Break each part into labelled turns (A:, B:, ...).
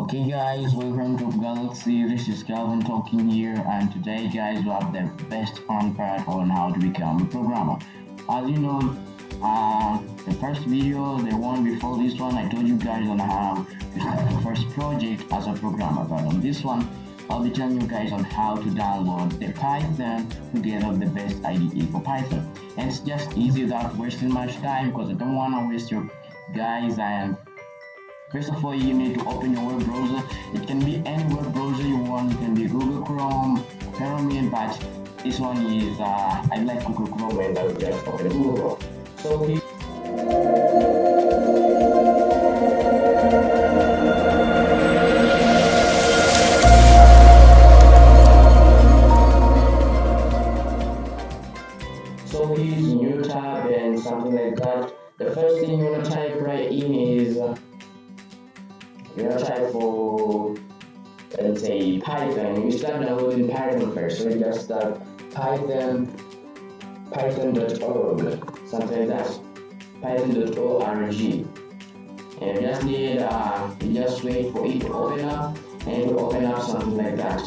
A: Okay guys, welcome to Galaxy. This is Calvin talking here, and today guys we have the best fun part on how to become a programmer. As you know, the first video, the one before this one, I told you guys on how to start the first project as a programmer, but on this one I'll be telling you guys on how to download the Python to get the best IDE for Python. And it's just easy without wasting much time, because I don't want to waste your guys. And first of all, you need to open your web browser. It can be any web browser you want. It can be Google Chrome, Pyramid, but this one is I like Google Chrome, and I will just open Google Chrome. So here's new tab and something like that. The first thing you want to type right in is you want to type for, let's say, Python. You start downloading Python first. So you just start python.org, something like that, python.org. And you just need, you just wait for it to open up, and it will open up something like that.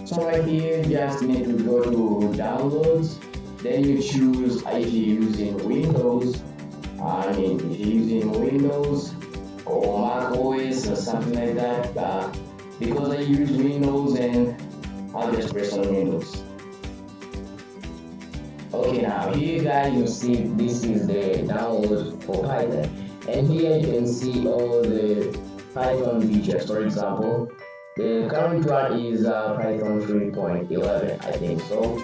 A: So right here, you just need to go to downloads. Then you choose if you're using Windows. If you're using Windows or macOS or something like that. Because I use Windows, and I'll just press on Windows. Okay, now here guys, you see this is the download for Python, and here you can see all the Python features. For example, the current one is Python 3.11, I think so.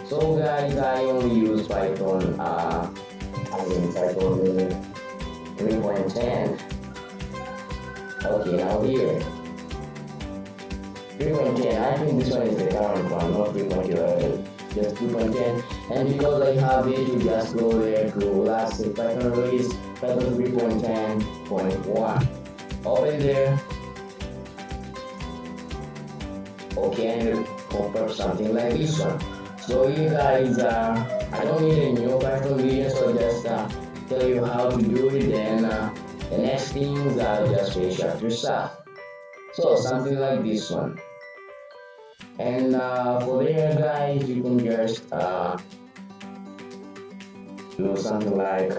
A: So guys, I only use Python Python 3.10. Okay, now here 3.10, I think this one is the current one, not 3.11, just 2.10. And because I have it, you just go there to last Python release, Python 3.10.1. Open there. Okay, and it pop up something like this one. So you guys, I don't need a new Python video, so just tell you how to do it, and the next things I'll just finish up yourself. So something like this one. And for there guys, you can just do something like,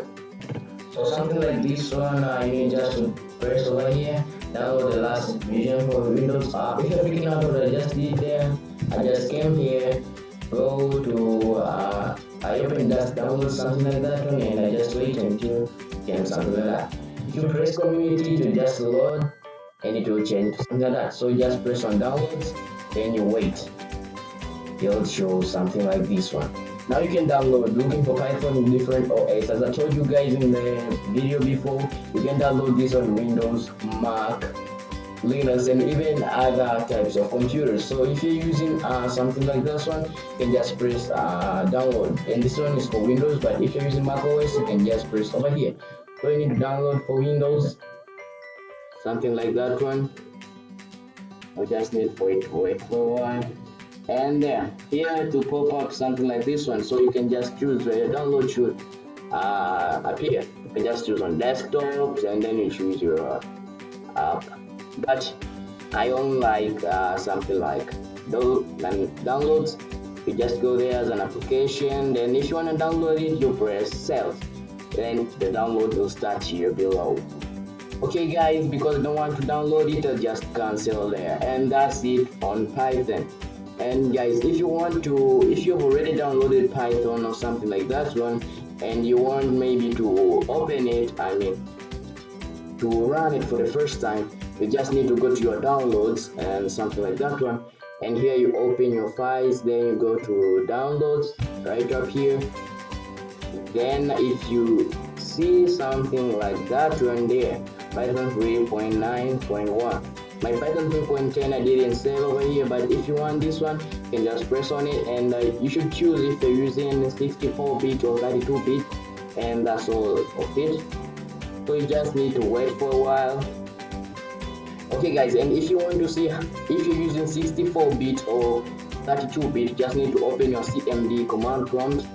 A: this one. You need just to press over here, download the last version for Windows. If you're picking up what I just did there, I just came here, go to I open just download something like that one, and I just wait until it can something like that. If you press community to just load, and it will change to something like that. So you just press on downloads, then you wait. It'll show something like this one. Now you can download, looking for Python in different OS. As I told you guys in the video before, you can download this on Windows, Mac, Linux, and even other types of computers. So if you're using something like this one, you can just press download, and this one is for Windows. But if you're using macOS, you can just press over here. So you need to download for Windows, something like that one. We just need for it to wait for a while, and there here to pop up something like this one. So you can just choose where your download should appear. You can just choose on desktops, and then you choose your app. But I only like something like downloads. You just go there as an application, then if you want to download it, you press save, then the download will start here below. Okay guys, because I don't want to download it, I'll just cancel there, and that's it on Python. And guys, if you've already downloaded Python or something like that one, and you want maybe to open it, to run it for the first time, you just need to go to your downloads and something like that one, and here you open your files, then you go to downloads right up here. Then if you see something like that one there, Python 3.9.1, my Python 3.10 I didn't save over here, but if you want this one, you can just press on it, and you should choose if you're using 64-bit or 32-bit, and that's all of it. So you just need to wait for a while. Okay guys, and if you want to see if you're using 64-bit or 32-bit, you just need to open your cmd command prompt,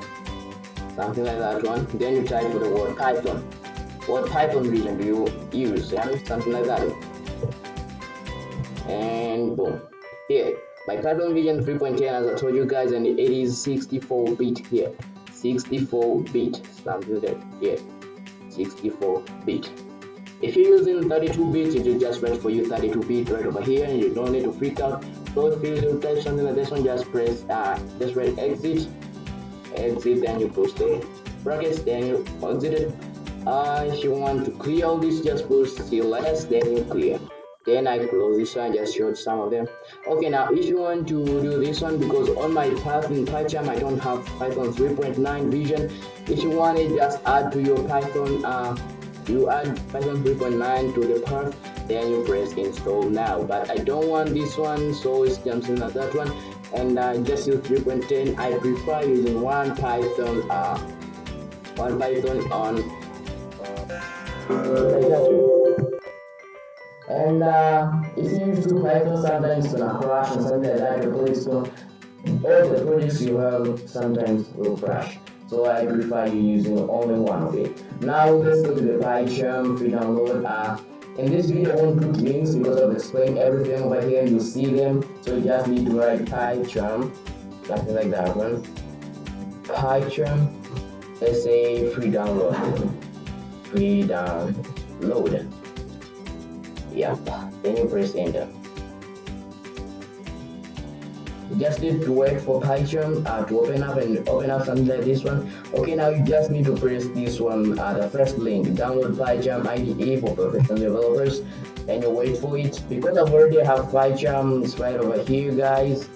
A: something like that one. Then you type for the word Python. What Python version do you use? Yeah, something like that. and boom. Here, my Python version 3.10, as I told you guys, and it is 64-bit here. 64-bit, something like that. Here, 64-bit. If you're using 32-bit, it will just wait for you 32-bit right over here, and you don't need to freak out. So if you type something like this one, just press just write exit, then you push the brackets, then you exit it. If you want to clear all this, just push CLS, then you clear. Then I close this one, just showed some of them. Okay, now if you want to do this one, because on my path in PyCharm I don't have Python 3.9 version. If you want it, just add to your Python. You add Python 3.9 to the path, then you press install now. But I don't want this one, so it jumps in at that one, and just use 3.10. I prefer using one Python on and if you use two Python, sometimes it's gonna crash and something like that. Your projects all the projects you have sometimes will crash. So I prefer you using only one of it. Now let's go to the PyCharm free download. In this video I won't put links because I've explained everything over here. You'll see them. So you just need to write PyCharm, something like that one. PyCharm, let's say free download. Free download. Yep. Then you press enter. You just need to wait for PyCharm to open up something like this one. Okay, now you just need to press this one, the first link, download PyCharm IDE for professional developers, and you wait for it. Because I've already have PyCharm, it's right over here, guys,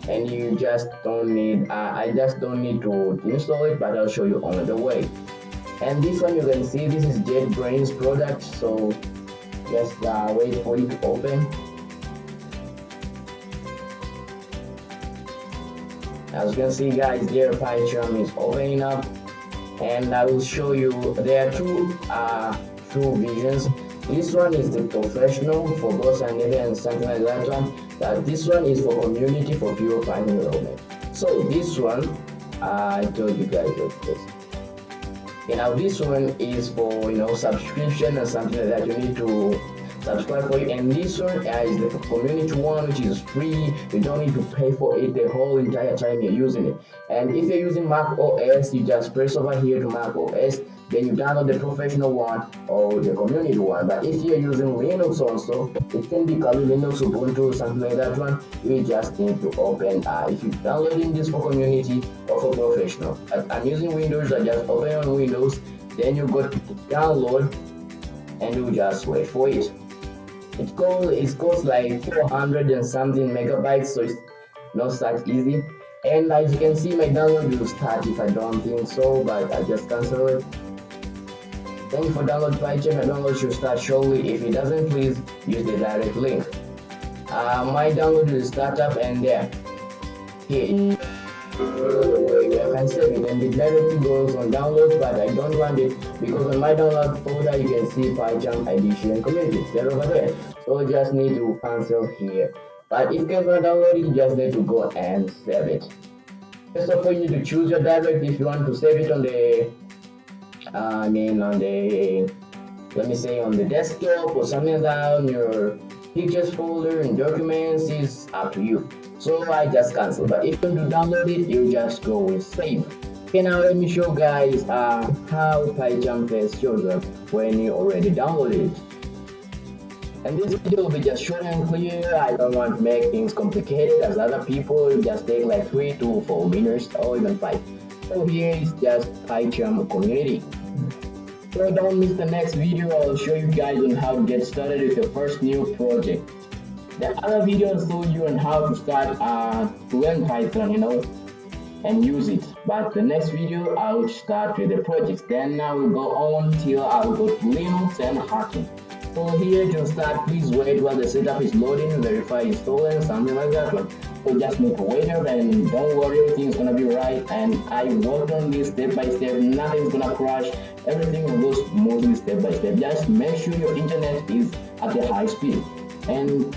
A: and you just don't need I just don't need to install it, but I'll show you on the way. And this one, you can see this is JetBrains product, so just wait for it to open. As you can see, guys, their PyCharm is opening up, and I will show you. There are two versions. This one is the professional for boss and something like that one. This one is for community, for pure Python development. So this one, I told you guys what this. Okay, now this one is for subscription and something like that. You need to subscribe for it, and this one is the community one, which is free. You don't need to pay for it the whole entire time you're using it. And if you're using macOS, you just press over here to macOS, then you download the professional one or the community one. But if you're using Linux also, it can be called Linux, Ubuntu, something like that one. You just need to open if you're downloading this for community or for professional. I'm using Windows, I just open on Windows, then you go to download, and you just wait for it. It goes like 400 and something megabytes, so it's not that easy. And as you can see, my download will start if I don't think so, but I just cancel it. Thank you for downloading PyCharm. My download should start shortly. If it doesn't, please use the direct link. My download will start up, and there. Here. I can save it, and it directly goes on downloads, but I don't want it because on my download folder you can see PyCharm edition community. They're over there, so you just need to cancel here. But if you want to download it, you just need to go and save it. First of all, you need to choose your direct. If you want to save it on the let me say on the desktop or something like that, on your pictures folder and documents, is up to you. So I just cancel. But if you want to download it, you just go with save. Okay, now let me show guys how PyCharm first shows up when you already downloaded it. And this video will be just short and clear. I don't want to make things complicated as other people just take like 3 to 4 minutes or even 5. So here is just PyCharm community. So don't miss the next video. I'll show you guys on how to get started with your first new project. The other videos show you on how to start to learn Python, and use it. But the next video I'll start with the projects. Then I will go on till I'll go to Linux and hacking. So here to start, please wait while the setup is loading, verify installing, something like that one. So just need to wait here, and don't worry, everything's gonna be right. And I worked on this step by step, nothing's gonna crash, everything will go smoothly step by step. Just make sure your internet is at a high speed. And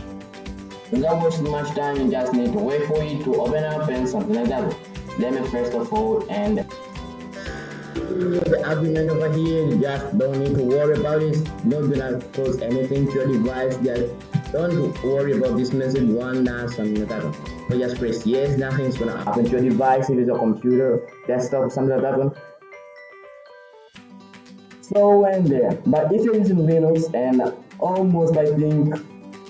A: without wasting much time, you just need to wait for it to open up and something like that. Let me first of all, and the agreement over here, you just don't need to worry about it. Not gonna cause anything to your device. Just Don't worry about this message one, that's something like that one. So just press yes, nothing's gonna happen to your device if it's a computer, desktop, something like that one. So and there. But if you're using Linux, and almost I think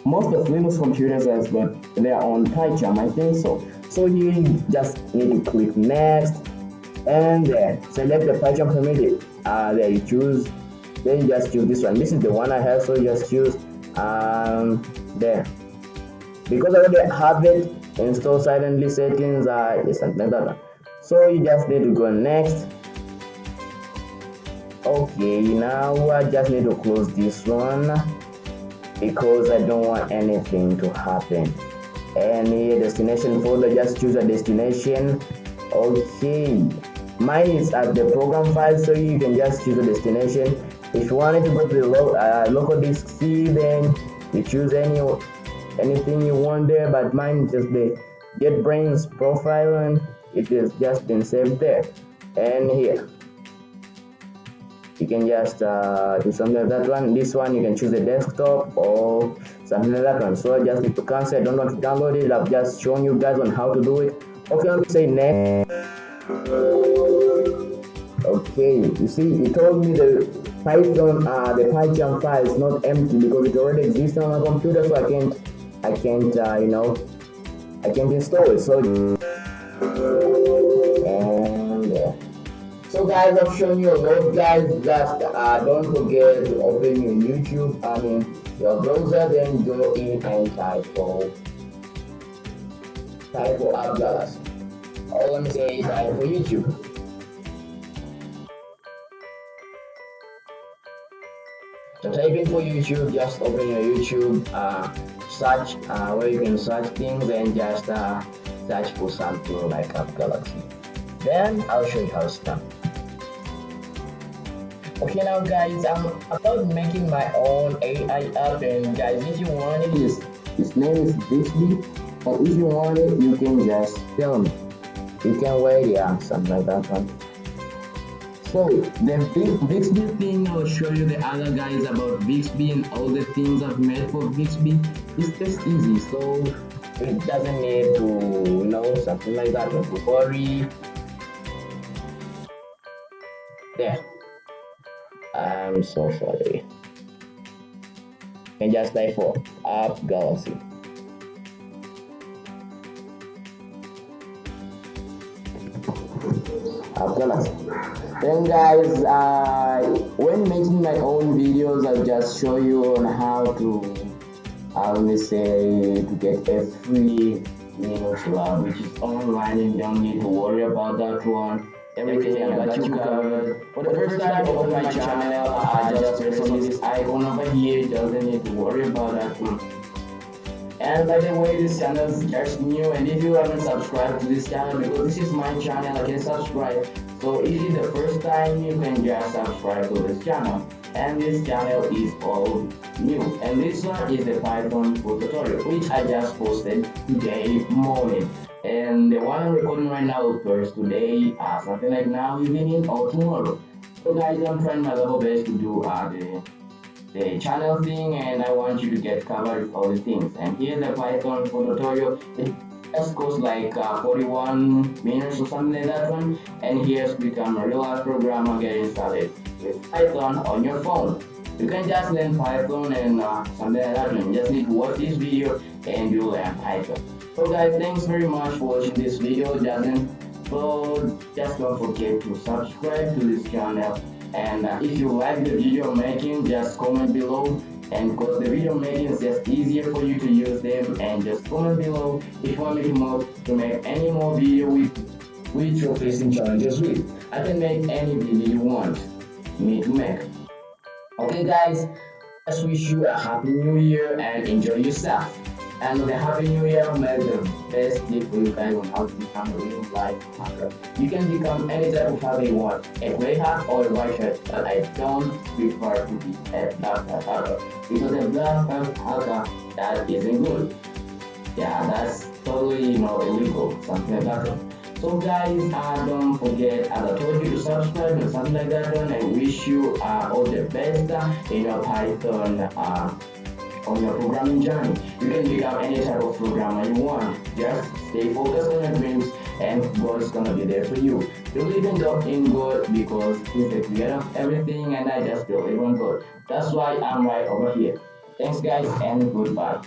A: most of Linux computers has got their own pycharm, I think so. So here you just need to click next, and there select the pycharm permitted. There you choose, then you just choose this one. This is the one I have, so you just choose there. Because I already have it install silently settings, it's something like that. So you just need to go next. Okay, now I just need to close this one because I don't want anything to happen. And here, destination folder, just choose a destination. Okay, mine is at the program file, so you can just choose a destination. If you wanted to go to the local disk C, then you choose anything you want there, but mine is just the JetBrains profile, and it has just been saved there. And here you can just do something like that one. This one you can choose the desktop or something like that one. So I just need to cancel. I don't want to download it. I've just shown you guys on how to do it. Okay, let me say next. Okay, you see, it told me the Python, the pycharm file is not empty because it already exists on my computer, so I can't I can't install it. So so guys, I've shown you a lot, guys. Just don't forget to open your YouTube, your browser, then go in and type for App Galaxy. All I'm saying is type for YouTube. So type in for YouTube, just open your YouTube, search where you can search things, and just search for something like App Galaxy. Then I'll show you how it's done. Okay, now guys, I'm about making my own AI app, and guys, if you want it, his name is Bixby, and if you want it, you can just tell me. You can wait, yeah, something like that one. So the Bixby thing, I'll show you the other guys about Bixby and all the things I've made for Bixby. It's just easy, so it doesn't need to, something like that, not to worry. There. I'm so sorry. And just type for App Galaxy. App Galaxy. Then guys, when making my own videos, I'll just show you on how to, let me say, to get a free Linux lab, which is online, and you don't need to worry about that one. Everything I got you covered. For the first time you open my channel, I just press on this icon over here. Doesn't need to worry about that one. And by the way, this channel is just new, and if you haven't subscribed to this channel, because this is my channel, I can subscribe. So if it's the first time, you can just subscribe to this channel. And this channel is all new. And this one is the Python tutorial, which I just posted today morning. And the one I'm recording right now will first today, something like now evening or tomorrow. So guys, I'm trying my level best to do the channel thing, and I want you to get covered with all the things. And here's the Python tutorial. It just goes like 41 minutes or something like that one. And here's become a real life programmer getting started with Python on your phone. You can just learn Python and something like that. You just need to watch this video and you learn Python. So guys, thanks very much for watching this video, so just don't forget to subscribe to this channel. And if you like the video I'm making, just comment below. And because the video making is just easier for you to use them, and just comment below if you want me to make any more video with you're facing challenges with. I can make any video you want me to make. Okay guys, just wish you a happy new year and enjoy yourself. And with a happy new year, make the best tip for you guys on how to become a real life hacker. You can become any type of hacker you want, a gray hat or a white hat, but I don't prefer to be a black hat hacker, because a black hat hacker, that isn't good. Yeah, that's totally illegal, something like that. So guys, don't forget, as I told you, to subscribe and something like that, and I wish you all the best in your Python
B: on your programming journey. You can become any type of programmer you want. Just stay focused on your dreams and God is gonna be there for you. Believe in God because He's the creator of everything and I just believe in God. That's why I'm right over here. Thanks guys and goodbye.